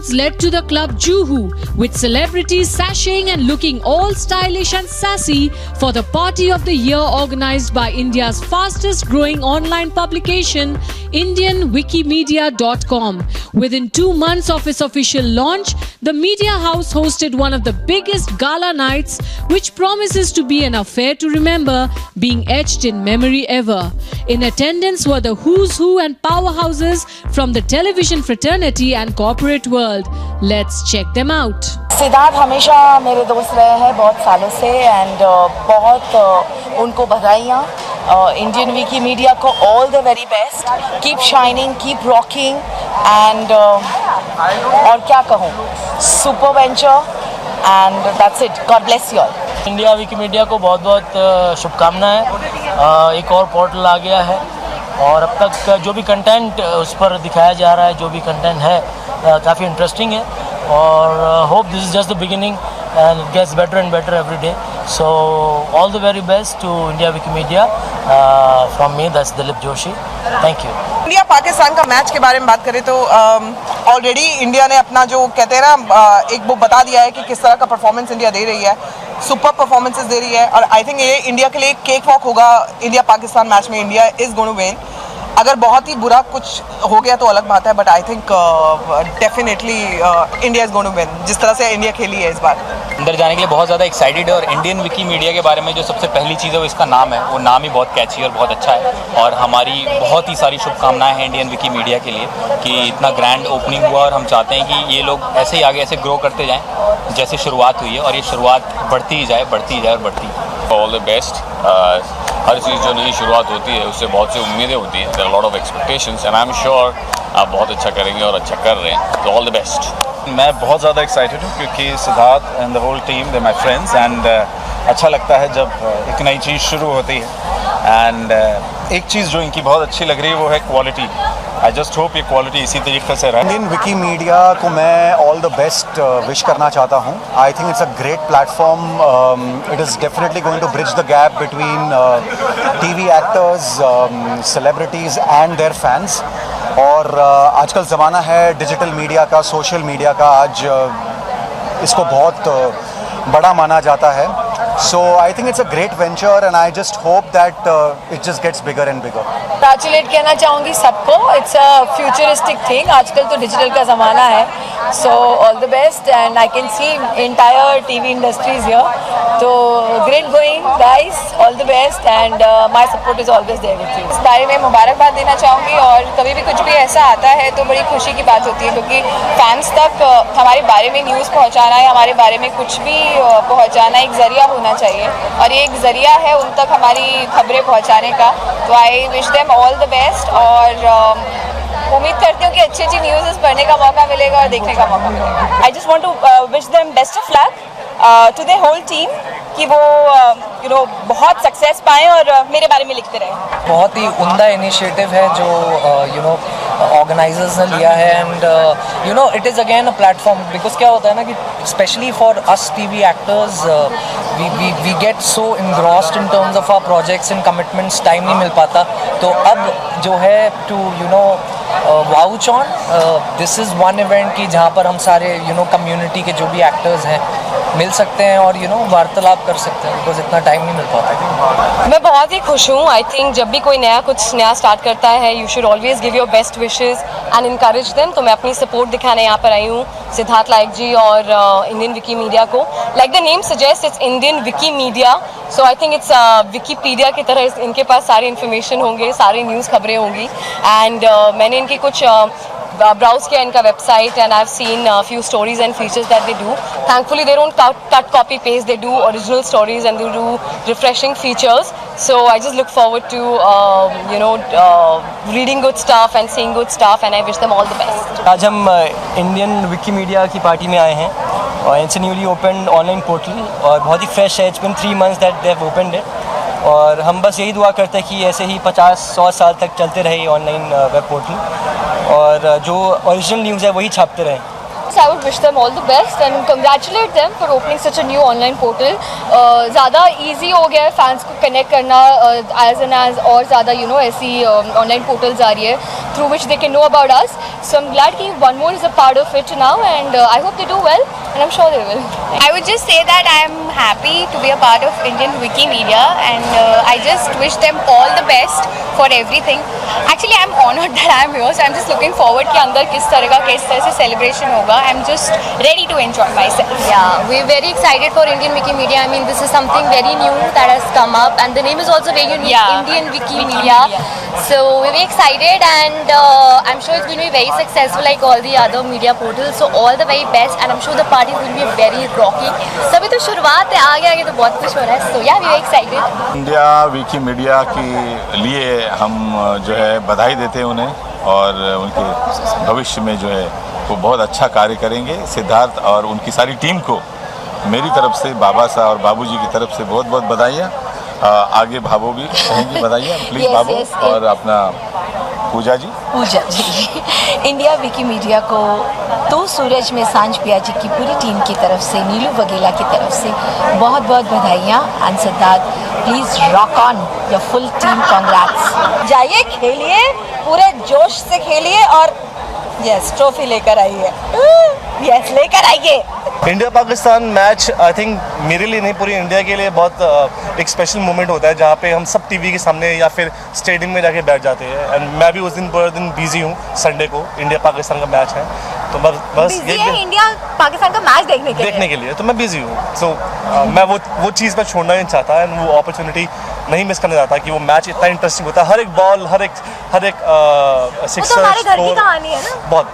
crowds led to the club Juhu, with celebrities sashaying and looking all stylish and sassy for the Party of the Year organized by India's fastest growing online publication, IndianWikimedia.com. Within 2 months of its official launch, the media house hosted one of the biggest gala nights, which promises to be an affair to remember, being etched in memory ever. In attendance were the who's who and powerhouses from the television fraternity and corporate world. Let's check them out. Siddharth हमेशा मेरे दोस्त रहे हैं बहुत सालों से and बहुत उनको बधाइयाँ. इंडियन विकीमीडिया को all the very best. Keep shining, keep rocking and और क्या कहूँ, super venture and that's it. God bless you all. India Wikimedia को बहुत बहुत शुभकामनाएं. एक और पोर्टल आ गया है और अब तक जो भी कंटेंट उस पर दिखाया जा रहा है, जो भी कंटेंट है काफ़ी इंटरेस्टिंग है और hope this is just the beginning and it gets better and better every day. So all the very best to India Wikimedia from me. That's Dilip Joshi. Thank you. India Pakistan का match के बारे में बात करें तो already India ने अपना जो कहते हैं ना एक वो बता दिया है कि किस तरह का परफॉर्मेंस इंडिया दे रही है. सुपर परफॉर्मेंसेस दे रही है और आई थिंक ये इंडिया के लिए केक वॉक होगा. इंडिया पाकिस्तान मैच में India is going to win. अगर बहुत ही बुरा कुछ हो गया तो अलग बात है, but I think definitely India is going to win. जिस तरह से इंडिया खेली है इस बार, अंदर जाने के लिए बहुत ज़्यादा एक्साइटेड है. और इंडियन विकीमीडिया के बारे में जो सबसे पहली चीज़ है वो इसका नाम है. वो नाम ही बहुत कैची और बहुत अच्छा है और हमारी बहुत ही सारी शुभकामनाएं हैं इंडियन विकीमीडिया के लिए कि इतना ग्रैंड ओपनिंग हुआ और हम चाहते हैं कि ये लोग ऐसे ही आगे ऐसे ग्रो करते जाएं जैसे शुरुआत हुई है और ये शुरुआत बढ़ती ही जाए, बढ़ती ही जाए और बढ़ती ही. All the best. हर चीज़ जो नई शुरुआत होती है उससे बहुत सी उम्मीदें होती हैं. There are lot of expectations and I am sure आप बहुत अच्छा करेंगे और अच्छा कर रहे हैं. तो ऑल द बेस्ट. मैं बहुत ज़्यादा एक्साइटेड हूँ क्योंकि Siddharth and the whole team they my friends and अच्छा लगता है जब एक नई चीज़ शुरू होती है. एंड एक चीज़ जो इनकी बहुत अच्छी लग रही है वो है क्वालिटी. आई जस्ट होप ये क्वालिटी इसी तरीके से रहे. इंडियन विकीमीडिया को मैं ऑल द बेस्ट विश करना चाहता हूँ. I think it's a great platform. It is definitely going to bridge the gap between TV actors, celebrities and their fans. और आजकल ज़माना है डिजिटल मीडिया का, सोशल मीडिया का. आज इसको बहुत बड़ा माना जाता है. So I think it's a great venture and I just hope that it just gets bigger and bigger. Congratulate कहना चाहूँगी सबको. It's a futuristic thing. आजकल तो डिजिटल का ज़माना है. So all the best and I can see entire TV industries here. So great going guys. All the best and my support is always there with you. इस बारे में मुबारकबाद देना चाहूँगी और कभी भी कुछ भी ऐसा आता है तो बड़ी खुशी की बात होती है क्योंकि फैंस तक हमारे बारे में न्यूज़ पहुँचाना है, हमारे बारे में कुछ भी पहुँचाना एक ज़रिया होना चाहिए और ये एक ज़रिया है उन तक हमारी खबरें पहुंचाने का. तो I wish them all the best और उम्मीद करती हूँ कि अच्छी अच्छी न्यूज़ पढ़ने का मौका मिलेगा और देखने का मौका मिलेगा. I just want to wish them best of luck to the whole team कि वो बहुत सक्सेस पाएँ और मेरे बारे में लिखते रहें. बहुत ही उम्दा इनिशिएटिव है जो ऑर्गेनाइजर्स ने लिया है and it is again a platform because क्या होता है ना कि specially for us TV actors we get so engrossed in terms of our projects and commitments, time नहीं मिल पाता. तो अब जो है to vouch on this is one event कि जहाँ पर हम सारे कम्युनिटी के जो भी एक्टर्स हैं मिल सकते हैं और वार्तालाप कर सकते हैं बिकॉज इतना टाइम नहीं मिल पाता. मैं बहुत ही खुश हूँ. आई थिंक जब भी कोई कुछ नया स्टार्ट करता है you should always give your best wishes and encourage them. तो मैं अपनी सपोर्ट दिखाने यहाँ पर आई हूँ सिद्धार्थ लायक जी और इंडियन विकीमीडिया को. Like the name suggest it's Indian Wikimedia. So I think it's Wikipedia की तरह इनके पास सारी इन्फॉर्मेशन होंगे, सारी न्यूज़ खबरें होंगी. एंड मैंने इनकी कुछ browse किया इनका website and I've seen a few stories and features that they do. Thankfully they don't cut copy paste, they do original stories and they do refreshing features. So I just look forward to reading good stuff and seeing good stuff and I wish them all the best. आज हम Indian Wikimedia की party में आए हैं और it's newly open online portal और बहुत ही fresh है. It's been 3 months that they have opened it और हम बस यही दुआ करते हैं कि ऐसे ही 50-100 साल तक चलते रहे ऑनलाइन वेब पोर्टल और जो ओरिजिनल न्यूज़ है वही छापते रहें. I would wish them all the best and congratulate them for opening such a new online portal. ज़्यादा easy हो गया है fans को connect करना as और ज़्यादा ऐसी online portals आ रही है through which they can know about us. So I'm glad कि One More is a part of it now and I hope they do well and I'm sure they will. I would just say that I am happy to be a part of Indian Wikimedia and I just wish them all the best for everything. Actually, I am honored that I am here, so I am just looking forward कि अंदर किस तरह से celebration होगा. I am just ready to enjoy myself. Yeah, we're very excited for Indian Wikimedia. I mean, this is something very new that has come up and the name is also very unique, Yeah. Indian Wikimedia. So we're very excited and I'm sure it's going to be very successful like all the other media portals. So all the very best and I'm sure the party is going to be very rocky. So अभी तो शुरुआत है, आगे तो बहुत कुछ हो रहा है. So yeah, we're very excited. India Wikimedia के लिए हम जो है बधाई देते हैं उन्हें और उनके भविष्य में जो है वो बहुत अच्छा कार्य करेंगे. सिद्धार्थ और उनकी सारी टीम को मेरी तरफ से, बाबा साहब और बाबूजी की तरफ से बहुत बहुत बधाइयाँ. आगे भाभो भी कहेंगी बधाइयाँ प्लीज़. Yes, भाभो yes, और अपना पूजा जी. इंडिया विकीमीडिया को तो सूरज में सांझ पिया जी की पूरी टीम की तरफ से, नीलू वगेला की तरफ से बहुत बहुत बधाइयाँ. And Siddharth please rock on, your full team congrats. जाइए, खेलिए, पूरे जोश से खेलिए और यस ट्रॉफी लेकर आइए. यस, लेकर आइए. India Pakistan match I think मेरे लिए नहीं, पूरी इंडिया के लिए बहुत एक स्पेशल मोमेंट होता है जहाँ पे हम सब टीवी के सामने या फिर स्टेडियम में जाके बैठ जाते हैं. एंड मैं भी उस दिन पूरे दिन बिजी हूँ. संडे को इंडिया पाकिस्तान का मैच है तो बस इंडिया पाकिस्तान का मैच देखने के लिए तो मैं बिजी हूँ. सो मैं वो चीज़ मैं छोड़ना नहीं चाहता एंड वो अपॉर्चुनिटी नहीं मिस करना चाहता कि वो मैच इतना इंटरेस्टिंग होता है. हर एक बॉल, हर एक सिक्सर, कहानी है ना. बहुत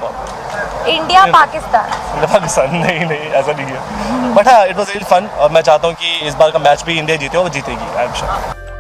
इंडिया पाकिस्तान नहीं ऐसा नहीं है. बट हाँ, इट वॉज वेरी फन और मैं चाहता हूँ कि इस बार का मैच भी इंडिया जीते और जीतेगी. आई एम श्योर.